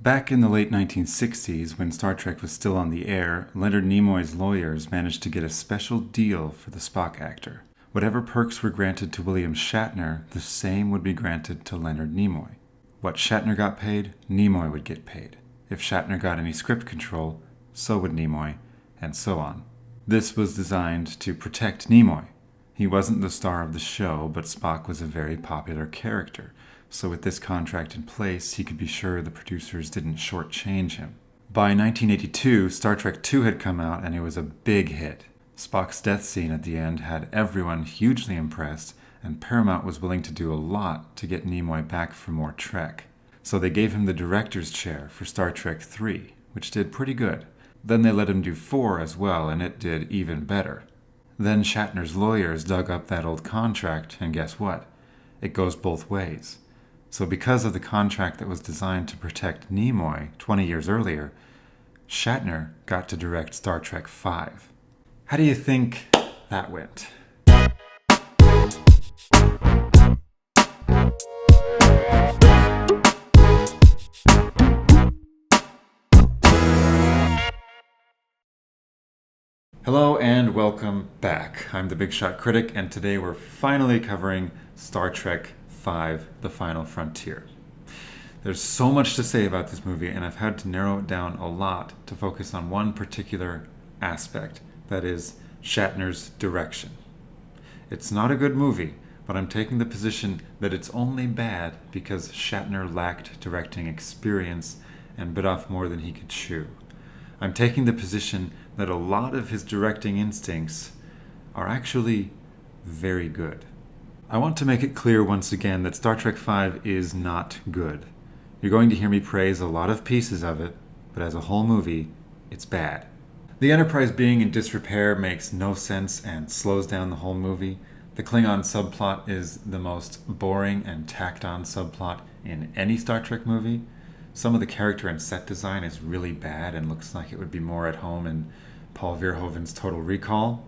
Back in the late 1960s, when Star Trek was still on the air, Leonard Nimoy's lawyers managed to get a special deal for the Spock actor. Whatever perks were granted to William Shatner, the same would be granted to Leonard Nimoy. What Shatner got paid, Nimoy would get paid. If Shatner got any script control, so would Nimoy, and so on. This was designed to protect Nimoy. He wasn't the star of the show, but Spock was a very popular character. So with this contract in place, he could be sure the producers didn't shortchange him. By 1982, Star Trek II had come out and it was a big hit. Spock's death scene at the end had everyone hugely impressed, and Paramount was willing to do a lot to get Nimoy back for more Trek. So they gave him the director's chair for Star Trek III, which did pretty good. Then they let him do 4 as well, and it did even better. Then Shatner's lawyers dug up that old contract, and guess what? It goes both ways. So because of the contract that was designed to protect Nimoy 20 years earlier, Shatner got to direct Star Trek V. How do you think that went? Hello and welcome back. I'm the Big Shot Critic, and today we're finally covering Star Trek V: The Final Frontier. There's so much to say about this movie, and I've had to narrow it down a lot to focus on one particular aspect, that is Shatner's direction. It's not a good movie, but I'm taking the position that it's only bad because Shatner lacked directing experience and bit off more than he could chew. I'm taking the position that a lot of his directing instincts are actually very good. I want to make it clear once again that Star Trek V is not good. You're going to hear me praise a lot of pieces of it, but as a whole movie, it's bad. The Enterprise being in disrepair makes no sense and slows down the whole movie. The Klingon subplot is the most boring and tacked-on subplot in any Star Trek movie. Some of the character and set design is really bad and looks like it would be more at home in Paul Verhoeven's Total Recall.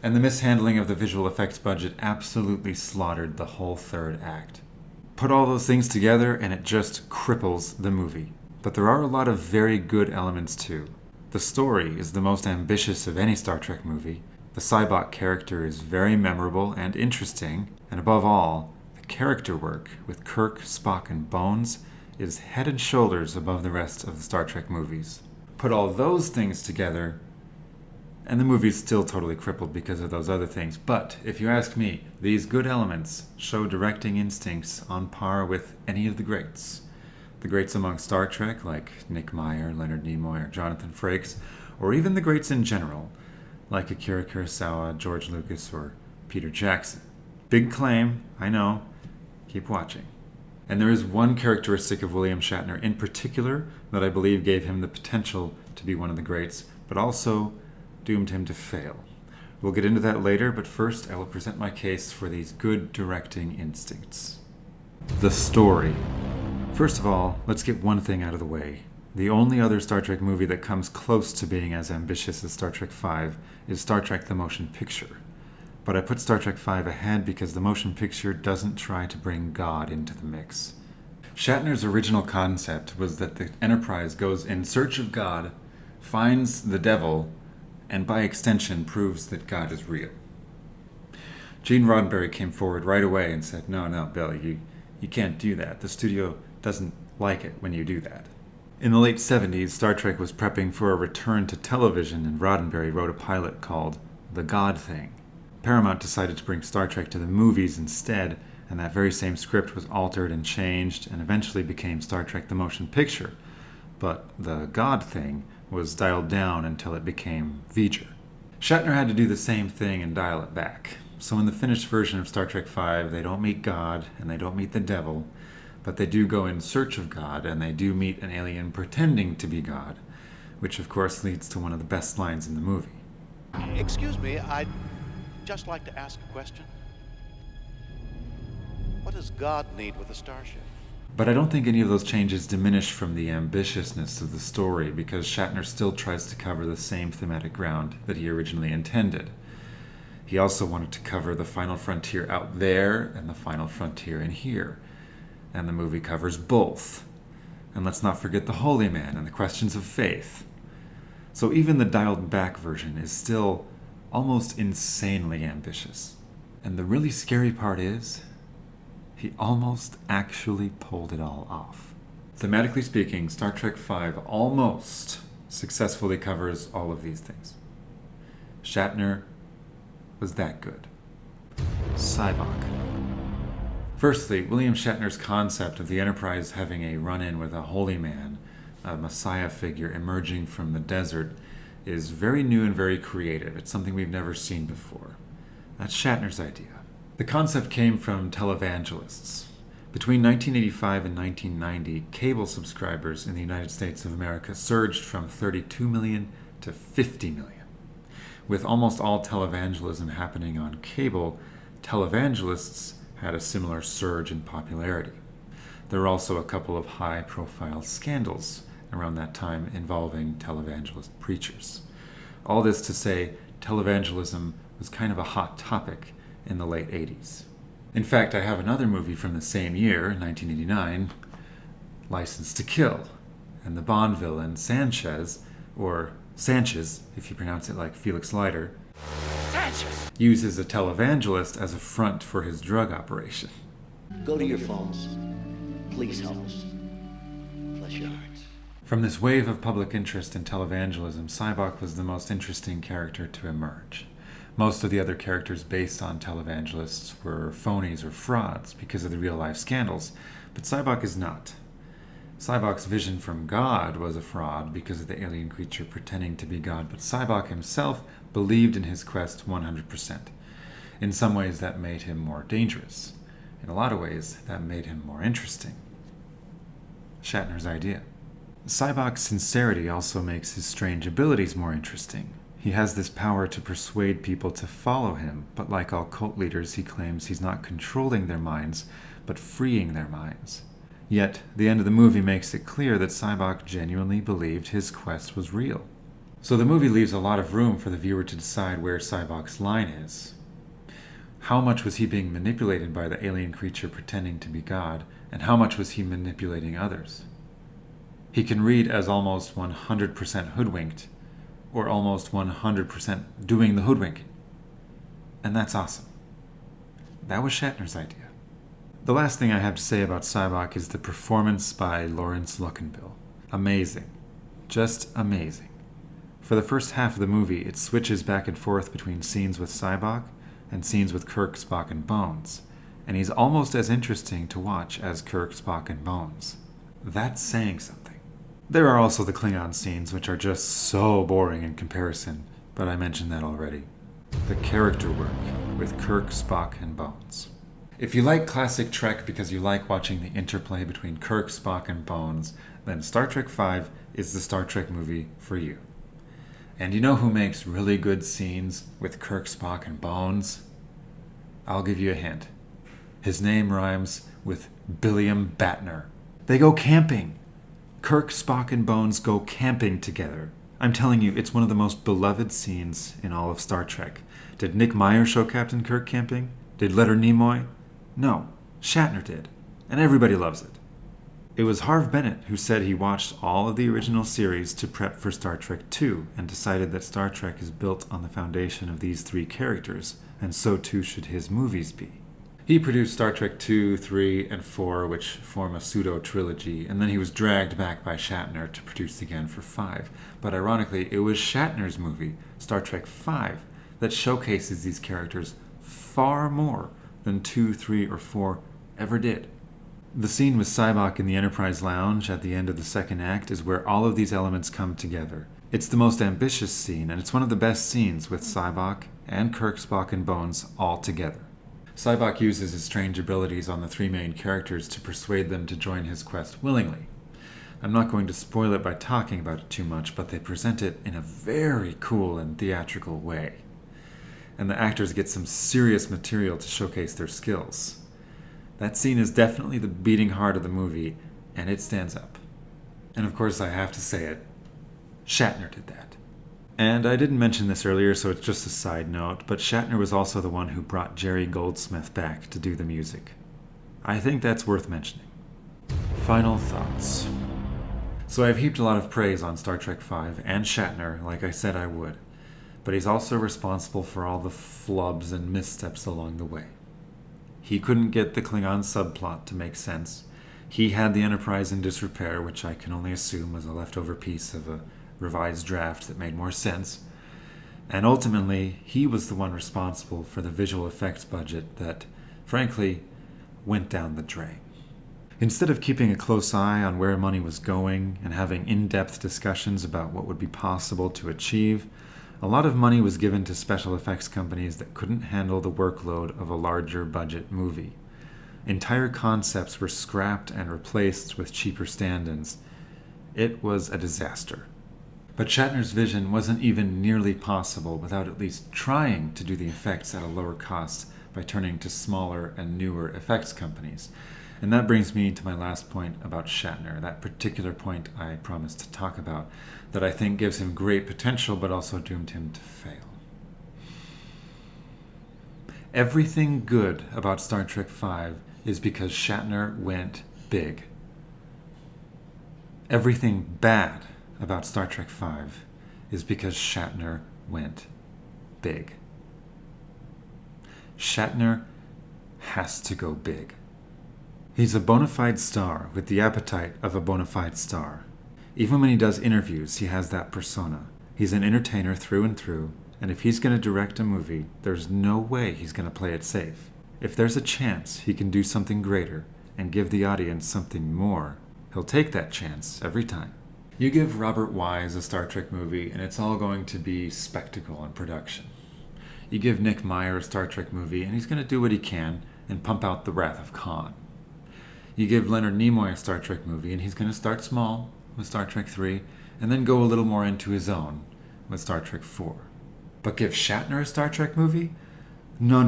And the mishandling of the visual effects budget absolutely slaughtered the whole third act. Put all those things together and it just cripples the movie. But there are a lot of very good elements too. The story is the most ambitious of any Star Trek movie. The Sybok character is very memorable and interesting, and above all, the character work with Kirk, Spock, and Bones is head and shoulders above the rest of the Star Trek movies. Put all those things together, and the movie's still totally crippled because of those other things. But if you ask me, these good elements show directing instincts on par with any of the greats. The greats among Star Trek, like Nick Meyer, Leonard Nimoy, or Jonathan Frakes, or even the greats in general, like Akira Kurosawa, George Lucas, or Peter Jackson. Big claim, I know. Keep watching. And there is one characteristic of William Shatner in particular that I believe gave him the potential to be one of the greats, but also doomed him to fail. We'll get into that later, but first I will present my case for these good directing instincts. The story. First of all, let's get one thing out of the way. The only other Star Trek movie that comes close to being as ambitious as Star Trek V is Star Trek the Motion Picture. But I put Star Trek V ahead because the motion picture doesn't try to bring God into the mix. Shatner's original concept was that the Enterprise goes in search of God, finds the devil, and by extension proves that God is real. Gene Roddenberry came forward right away and said, No, Bill, you can't do that. The studio doesn't like it when you do that. In the late 70s, Star Trek was prepping for a return to television, and Roddenberry wrote a pilot called The God Thing. Paramount decided to bring Star Trek to the movies instead, and that very same script was altered and changed and eventually became Star Trek the Motion Picture. But The God Thing was dialed down until it became V'ger. Shatner had to do the same thing and dial it back. So in the finished version of Star Trek V, they don't meet God and they don't meet the devil, but they do go in search of God and they do meet an alien pretending to be God, which of course leads to one of the best lines in the movie. Excuse me, I'd just like to ask a question. What does God need with a starship? But I don't think any of those changes diminish from the ambitiousness of the story, because Shatner still tries to cover the same thematic ground that he originally intended. He also wanted to cover the final frontier out there and the final frontier in here. and the movie covers both. And let's not forget the holy man and the questions of faith. So even the dialed back version is still almost insanely ambitious. And the really scary part is, he almost actually pulled it all off. Thematically speaking, Star Trek V almost successfully covers all of these things. Shatner was that good. Sybok. Firstly, William Shatner's concept of the Enterprise having a run-in with a holy man, a messiah figure emerging from the desert, is very new and very creative. It's something we've never seen before. That's Shatner's idea. The concept came from televangelists. Between 1985 and 1990, cable subscribers in the United States of America surged from 32 million to 50 million. With almost all televangelism happening on cable, televangelists had a similar surge in popularity. There were also a couple of high-profile scandals around that time involving televangelist preachers. All this to say, televangelism was kind of a hot topic in the late 80s. In fact, I have another movie from the same year, 1989, License to Kill, and the Bond villain Sanchez, or Sanchez if you pronounce it like Felix Leiter, Sanchez, uses a televangelist as a front for his drug operation. Go to your phones. Please help us. Bless your hearts. From this wave of public interest in televangelism, Sybok was the most interesting character to emerge. Most of the other characters based on televangelists were phonies or frauds because of the real-life scandals, but Sybok is not. Sybok's vision from God was a fraud because of the alien creature pretending to be God, but Sybok himself believed in his quest 100%. In some ways, that made him more dangerous. In a lot of ways, that made him more interesting. Shatner's idea. Sybok's sincerity also makes his strange abilities more interesting. He has this power to persuade people to follow him, but like all cult leaders, he claims he's not controlling their minds, but freeing their minds. Yet, the end of the movie makes it clear that Sybok genuinely believed his quest was real. So the movie leaves a lot of room for the viewer to decide where Sybok's line is. How much was he being manipulated by the alien creature pretending to be God, and how much was he manipulating others? He can read as almost 100% hoodwinked, or almost 100% doing the hoodwinking. And that's awesome. That was Shatner's idea. The last thing I have to say about Sybok is the performance by Lawrence Luckinbill. Amazing. Just amazing. For the first half of the movie, it switches back and forth between scenes with Sybok and scenes with Kirk, Spock, and Bones, and he's almost as interesting to watch as Kirk, Spock, and Bones. That's saying something. There are also the Klingon scenes, which are just so boring in comparison, but I mentioned that already. The character work with Kirk, Spock, and Bones. If you like classic Trek because you like watching the interplay between Kirk, Spock, and Bones, then Star Trek V is the Star Trek movie for you. And you know who makes really good scenes with Kirk, Spock, and Bones? I'll give you a hint. His name rhymes with Billiam Batner. They go camping. Kirk, Spock, and Bones go camping together. I'm telling you, it's one of the most beloved scenes in all of Star Trek. Did Nick Meyer show Captain Kirk camping? Did Leonard Nimoy? No, Shatner did. And everybody loves it. It was Harve Bennett who said he watched all of the original series to prep for Star Trek II and decided that Star Trek is built on the foundation of these three characters, and so too should his movies be. He produced Star Trek II, III, and IV, which form a pseudo-trilogy, and then he was dragged back by Shatner to produce again for V. But ironically, it was Shatner's movie, Star Trek V, that showcases these characters far more than II, III, or IV ever did. The scene with Sybok in the Enterprise Lounge at the end of the second act is where all of these elements come together. It's the most ambitious scene, and it's one of the best scenes with Sybok and Kirk, Spock, and Bones all together. Sybok uses his strange abilities on the three main characters to persuade them to join his quest willingly. I'm not going to spoil it by talking about it too much, but they present it in a very cool and theatrical way. And the actors get some serious material to showcase their skills. That scene is definitely the beating heart of the movie, and it stands up. And of course I have to say it, Shatner did that. And I didn't mention this earlier, so it's just a side note, but Shatner was also the one who brought Jerry Goldsmith back to do the music. I think that's worth mentioning. Final thoughts. So I've heaped a lot of praise on Star Trek V and Shatner, like I said I would. But he's also responsible for all the flubs and missteps along the way. He couldn't get the Klingon subplot to make sense. He had the Enterprise in disrepair, which I can only assume was a leftover piece of a revised draft that made more sense. And ultimately, he was the one responsible for the visual effects budget that, frankly, went down the drain. Instead of keeping a close eye on where money was going and having in-depth discussions about what would be possible to achieve, a lot of money was given to special effects companies that couldn't handle the workload of a larger budget movie. Entire concepts were scrapped and replaced with cheaper stand-ins. It was a disaster. But Shatner's vision wasn't even nearly possible without at least trying to do the effects at a lower cost by turning to smaller and newer effects companies. And that brings me to my last point about Shatner, that particular point I promised to talk about, that I think gives him great potential but also doomed him to fail. Everything good about Star Trek V is because Shatner went big. Everything bad about Star Trek V is because Shatner went big. Shatner has to go big. He's a bona fide star with the appetite of a bona fide star. Even when he does interviews, he has that persona. He's an entertainer through and through, and if he's going to direct a movie, there's no way he's going to play it safe. If there's a chance he can do something greater and give the audience something more, he'll take that chance every time. You give Robert Wise a Star Trek movie, and it's all going to be spectacle and production. You give Nick Meyer a Star Trek movie, and he's going to do what he can and pump out the Wrath of Khan. You give Leonard Nimoy a Star Trek movie, and he's going to start small with Star Trek 3, and then go a little more into his own with Star Trek 4. But give Shatner a Star Trek movie? No,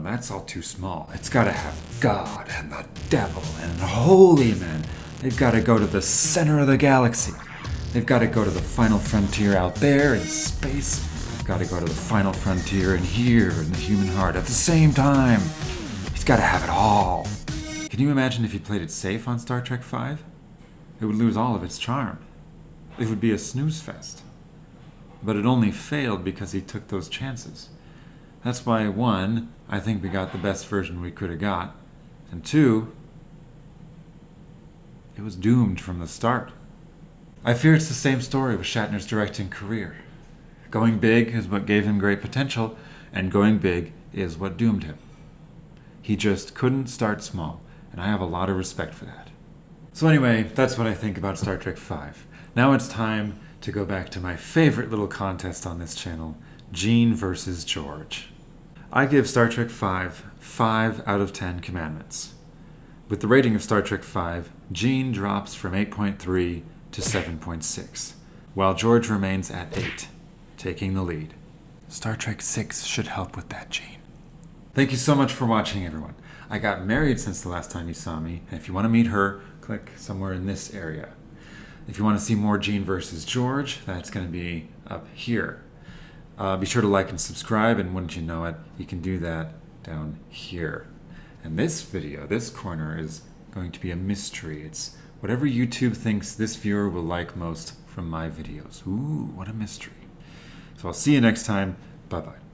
that's all too small. It's got to have God and the devil and holy men. They've got to go to the center of the galaxy. They've got to go to the final frontier out there in space. They've got to go to the final frontier in here in the human heart at the same time. He's got to have it all. Can you imagine if he played it safe on Star Trek V? It would lose all of its charm. It would be a snooze fest. But it only failed because he took those chances. That's why, 1, I think we got the best version we could have got, and 2, it was doomed from the start. I fear it's the same story with Shatner's directing career. Going big is what gave him great potential, and going big is what doomed him. He just couldn't start small, and I have a lot of respect for that. So anyway, that's what I think about Star Trek V. Now it's time to go back to my favorite little contest on this channel, Gene versus George. I give Star Trek V 5 out of 10 commandments. With the rating of Star Trek V, Gene drops from 8.3 to 7.6, while George remains at 8, taking the lead. Star Trek VI should help with that, Gene. Thank you so much for watching, everyone. I got married since the last time you saw me, and if you want to meet her, click somewhere in this area. If you want to see more Gene versus George, that's going to be up here. Be sure to like and subscribe, and wouldn't you know it, you can do that down here. And this video, this corner, is going to be a mystery. It's whatever YouTube thinks this viewer will like most from my videos. Ooh, what a mystery. So I'll see you next time. Bye-bye.